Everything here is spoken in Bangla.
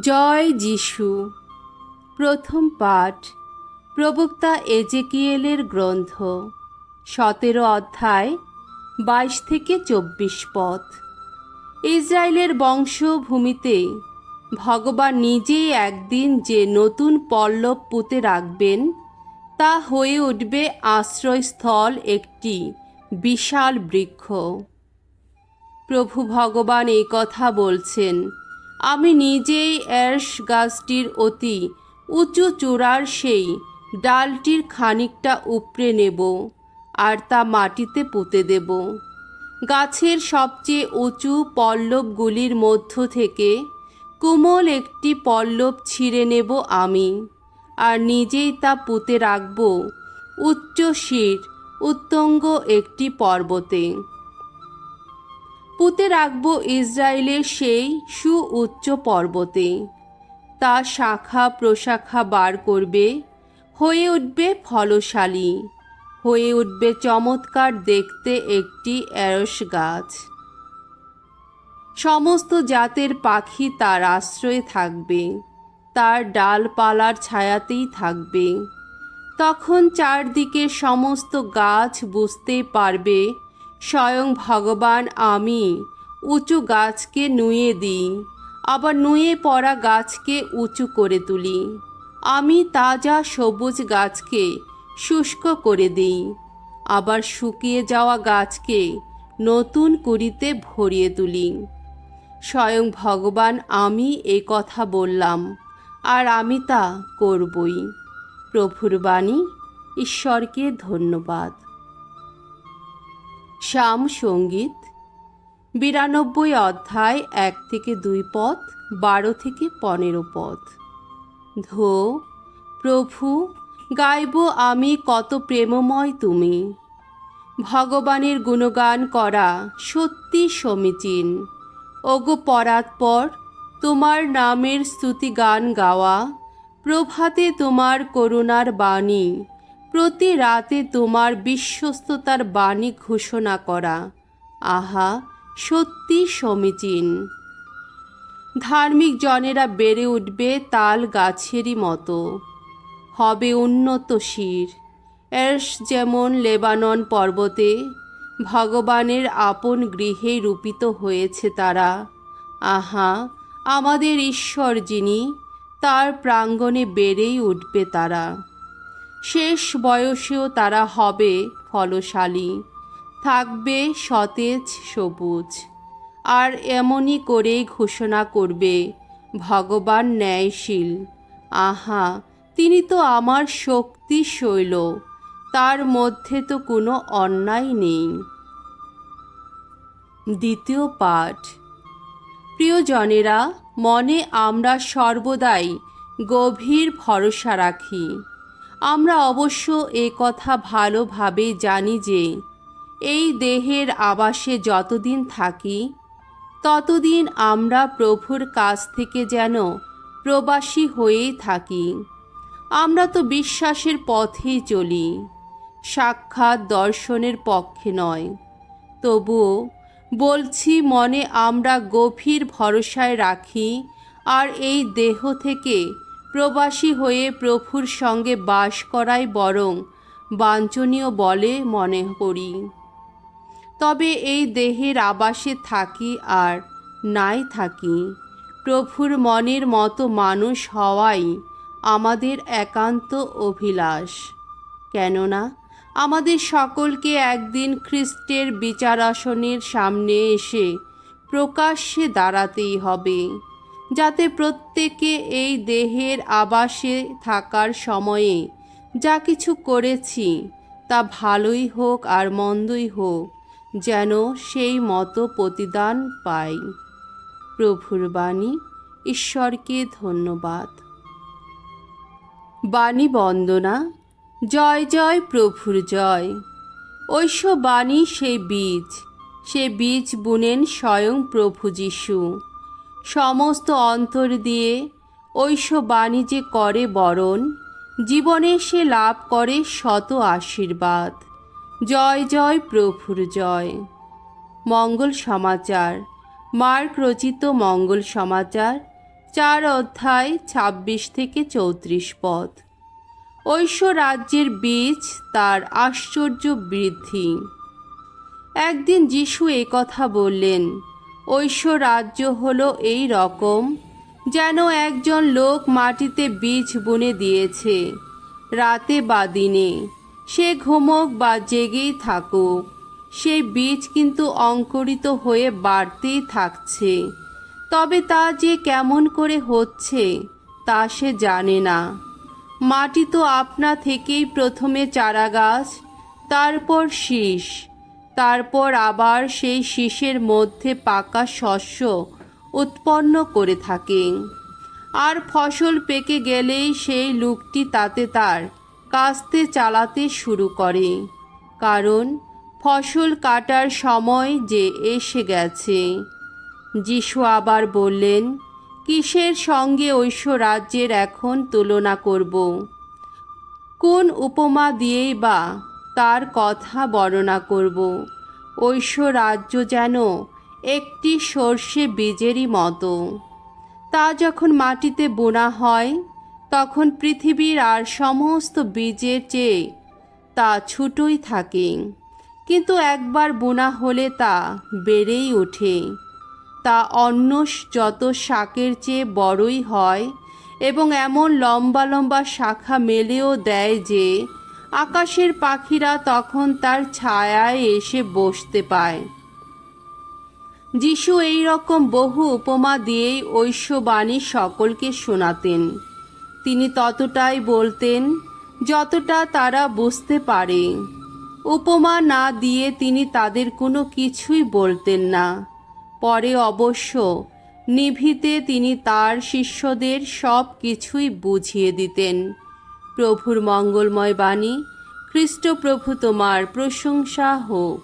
জয় যিশু। প্রথম পাঠ প্রবক্তা এজেকিয়েলের গ্রন্থ 17 অধ্যায় 22 থেকে 24 পদ। ইসরায়েলের বংশভূমিতে ভগবান নিজেই একদিন যে নতুন পল্লব পুঁতে রাখবেন তা হয়ে উঠবে আশ্রয়স্থল, একটি বিশাল বৃক্ষ। প্রভু ভগবান এই কথা বলছেন, আমি নিজেই এর্শ গাছটির অতি উঁচু চূড়ার সেই ডালটির খানিকটা উপড়ে নেব আর তা মাটিতে পুঁতে দেব। গাছের সবচেয়ে উঁচু পল্লবগুলির মধ্য থেকে কোমল একটি পল্লব ছিঁড়ে নেব আমি, আর নিজেই তা পুঁতে রাখব উচ্চ শির উত্তুঙ্গ একটি পর্বতে। পুঁতে রাখব ইসরায়েলের সেই সুউচ্চ পর্বতে। তা শাখা প্রশাখা বার করবে, হয়ে উঠবে ফলশালী, হয়ে উঠবে চমৎকার দেখতে একটি এরস গাছ। সমস্ত জাতের পাখি তার আশ্রয়ে থাকবে, তার ডালপালার ছায়াতেই থাকবে। তখন চারদিকের সমস্ত গাছ বুঝতে পারবে স্বয়ং ভগবান আমি উঁচু গাছকে নুয়ে দিই, আবার নুয়ে পড়া গাছকে উঁচু করে তুলি। আমি তাজা সবুজ গাছকে শুষ্ক করে দিই, আবার শুকিয়ে যাওয়া গাছকে নতুন কুঁড়িতে ভরিয়ে তুলি। স্বয়ং ভগবান আমি এই কথা বললাম, আর আমি তা করবই। প্রভুর বাণী। ঈশ্বরকে ধন্যবাদ। শাম সঙ্গীত 92 অধ্যায় 1 থেকে 2 পদ, 12 থেকে 15 পদ। ধো প্রভু, গাইব আমি কত প্রেমময় তুমি। ভগবানের গুণগান করা সত্যি সমীচীন। ওগো পরাৎপর, তোমার নামের স্তুতিগান গাওয়া, প্রভাতে তোমার করুণার বাণী, প্রতি রাতে তোমার বিশ্বস্ততার বাণী ঘোষণা করা, আহা সত্যি সমীচীন। ধার্মিক জনেরা বেড়ে উঠবে তাল গাছেরই মতো, হবে উন্নত শির। এর্শ যেমন লেবানন পর্বতে ভগবানের আপন গৃহে রূপিত হয়েছে তারা, আহা আমাদের ঈশ্বর যিনি, তার প্রাঙ্গণে বেড়েই উঠবে তারা। শেষ বয়সেও তারা হবে ফলশালী, থাকবে সতেজ সবুজ। আর এমনই করেই ঘোষণা করবে ভগবান ন্যায়শীল, আহা তিনি তো আমার শক্তি শৈল, তার মধ্যে তো কোনো অন্যায় নেই। দ্বিতীয় পাঠ। প্রিয়জনেরা, মনে আমরা সর্বদাই গভীর ভরসা রাখি। আমরা অবশ্য এ কথা ভালোভাবে জানি যে এই দেহের আবাসে যতদিন থাকি ততদিন আমরা প্রভুর কাছ থেকে যেন প্রবাসী হয়েই থাকি। আমরা তো বিশ্বাসের পথেই চলি, সাক্ষাৎ দর্শনের পক্ষে নয়। তবুও বলছি, মনে আমরা গভীর ভরসায় রাখি, আর এই দেহ থেকে প্রবাসী হয়ে প্রভুর সঙ্গে বাস করাই বরং বাঞ্ছনীয় বলে মনে করি। তবে এই দেহের আবাসে থাকি আর নাই থাকি, প্রভুর মনের মতো মানুষ হওয়াই আমাদের একান্ত অভিলাষ। কেননা আমাদের সকলকে একদিন খ্রিস্টের বিচারাসনের সামনে এসে প্রকাশ্যে দাঁড়াতেই হবে, যাতে প্রত্যেকে এই দেহের আবাসে থাকার সময়ে যা কিছু করেছি তা ভালোই হোক আর মন্দই হোক, যেন সেই মতো প্রতিদান পাই। প্রভুর বাণী। ঈশ্বরকে ধন্যবাদ। বাণী বন্দনা। জয় জয় প্রভুর জয়। ঐশ বাণী সে বীজ বুনেন স্বয়ং প্রভু যিশু। সমস্ত অন্তর দিয়ে ঐশ বাণী যে করে বরণ, জীবনে সে লাভ করে শত আশীর্বাদ। জয় জয় প্রভুর জয়। মঙ্গল সমাচার। মার্ক রচিত মঙ্গল সমাচার 4 অধ্যায় 26 থেকে 34 পদ। ঐশ্ব রাজ্যের বীজ তার আশ্চর্য বৃদ্ধি। একদিন যিশু এই কথা বললেন, ঐশ্ব রাজ্য হলো এই রকম, যেন একজন লোক মাটিতে বীজ বুনে দিয়েছে। রাতে বা দিনে, সে ঘুমোক বা জেগেই থাকুক, সেই বীজ কিন্তু অঙ্কুরিত হয়ে বাড়তেই থাকছে। তবে তা যে কেমন করে হচ্ছে তা সে জানে না। মাটি তো আপনা থেকেই প্রথমে চারাগাছ, তারপর শীষ, তারপর আবার সেই শীষের মধ্যে পাকা শস্য উৎপন্ন করে থাকে। আর ফসল পেকে গেলেই সেই লোকটি তাতে তার কাস্তে চালাতে শুরু করে, কারণ ফসল কাটার সময় যে এসে গেছে। যিশু আবার বললেন, কিসের সঙ্গে ঐশ্ব রাজ্যের এখন তুলনা করব? কোন উপমা দিয়েই বা তার কথা বর্ণনা করব? ঐশ্ব রাজ্য যেন একটি সর্ষে বীজেরই মতো। তা যখন মাটিতে বোনা হয়, তখন পৃথিবীর আর সমস্ত বীজের চেয়ে তা ছোটই থাকে, কিন্তু একবার বোনা হলে তা বেড়েই ওঠে। তা অন্য যত শাকের চেয়ে বড়ই হয় এবং এমন লম্বা লম্বা শাখা মেলেও দেয় যে আকাশের পাখিরা তখন তার ছায়ায় এসে বসতে পায়। যিশু এই রকম বহু উপমা দিয়েই ঐশ্ববাণী সকলকে শোনাতেন। তিনি ততটাই বলতেন যতটা তারা বুঝতে পারে। উপমা না দিয়ে তিনি তাদের কোনো কিছুই বলতেন না। পরে অবশ্য নিভৃতে তিনি তার শিষ্যদের সব কিছুই বুঝিয়ে দিতেন। প্রভুর মঙ্গলময় বাণী। খ্রিস্ট প্রভু তোমার প্রশংসা হোক।